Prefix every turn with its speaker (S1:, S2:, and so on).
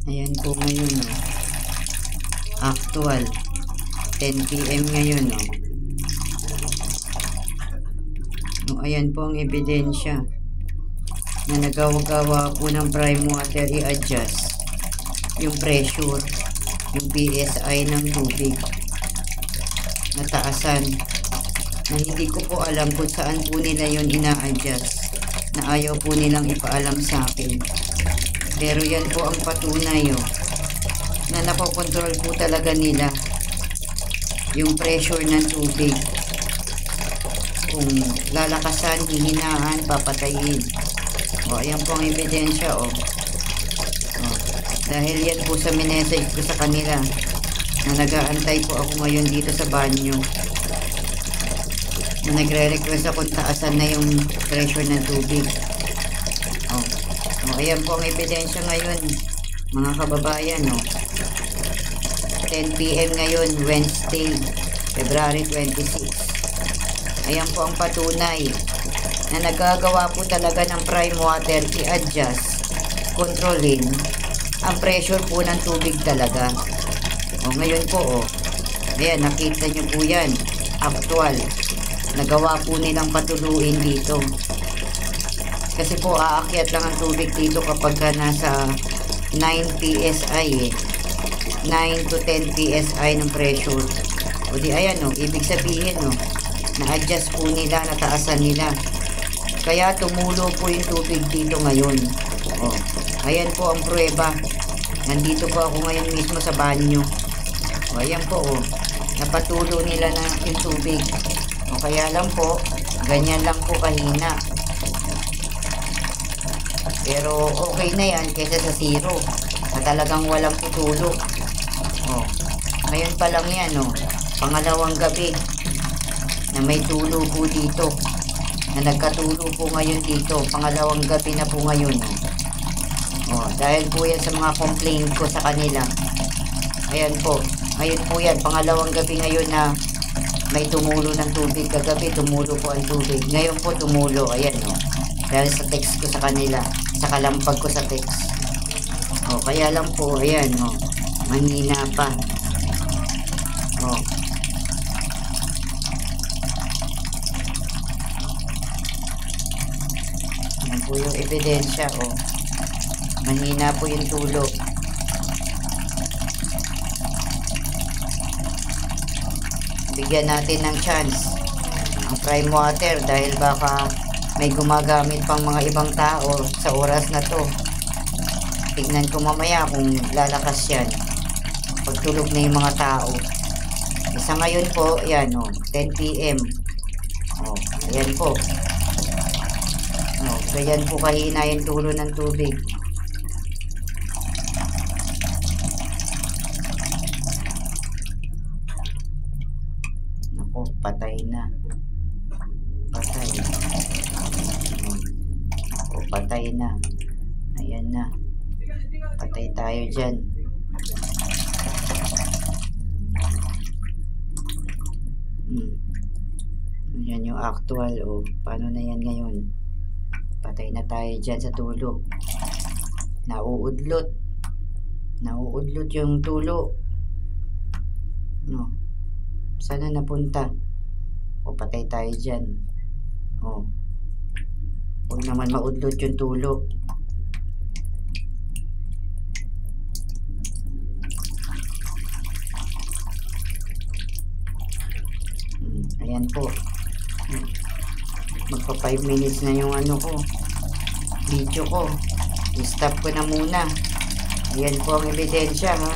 S1: Ayan po ngayon, oh. Actual. 10 PM ngayon, oh. Oh, ayan po ang ebidensya na nagawa po ng prime water i-adjust yung pressure, yung PSI ng tubig. Nataasan. Na hindi ko po alam kung saan po nila yun ina-adjust. Na ayaw po nilang ipaalam sa akin. Pero yan po ang patunay, oh, na nakokontrol po talaga nila yung pressure ng tubig. Kung lalakasan, hihinaan, papatayin. O, ayan po ang ebidensya, o. Dahil yan po sa minessage ko sa kanila na nag-aantay po ako ngayon dito sa banyo. Na nagre-request ako taasan na yung pressure ng tubig. O, ayan po ang ebidensya ngayon, mga kababayan, o. 10 PM ngayon, Wednesday, February 26. Ayan po ang patunay na nagagawa po talaga ng prime water i-adjust, kontrolin ang pressure po ng tubig talaga. O ngayon po, o, ayan, nakita nyo po yan, actual. Nagawa po nilang patuluin dito. Kasi po aakyat lang ang tubig dito kapag ka nasa 9 PSI, 9 to 10 PSI ng pressure. O di ayan, o, ibig sabihin, o, na-adjust po nila, nataasan nila. Kaya tumulo po yung tubig dito ngayon. O, ayan po ang pruweba. Nandito po ako ngayon mismo sa banyo. O, ayan po, o, napatulo nila na yung tubig. O, kaya lang po, ganyan lang po kahina. Pero okay na yan kaysa sa zero, na talagang walang tutulo. O, ngayon pa lang yan, o, pangalawang gabi na may tulo po dito, na nagkatulo po ngayon dito, pangalawang gabi na po ngayon. O, dahil po yan sa mga complaint ko sa kanila. Ayan po, ngayon po yan, pangalawang gabi ngayon na may tumulo ng tubig. Kagabi tumulo po ang tubig, ngayon po tumulo, ayan, o, dahil sa text ko sa kanila, sa kalampag ko sa text. O, kaya lang po, ayan, o, manhina pa. O, yan po yung ebidensya, o. Mahina po yung tulo. Bigyan natin ng chance ang prime water dahil baka may gumagamit pang mga ibang tao sa oras na to. Tignan ko mamaya kung lalakas yan pagtulog na yung mga tao. Isa ngayon po, yan, o, 10 PM. O, ayan po. O, ganyan po kahina yung tulo ng tubig. Naku, patay na. Patay. O, patay na. Ayan na. Patay tayo dyan. Yan yung actual, o. Paano na yan ngayon? Patay na tayo dyan sa tulo. Nauudlot. Nauudlot yung tulo. No. Sana napunta. O, patay tayo dyan. O. Huwag naman maudlot yung tulo. Ayan po. Magpa 5 minutes na yung ano ko, video ko. I-stop ko na muna. Ayan po ang ebidensya, ha.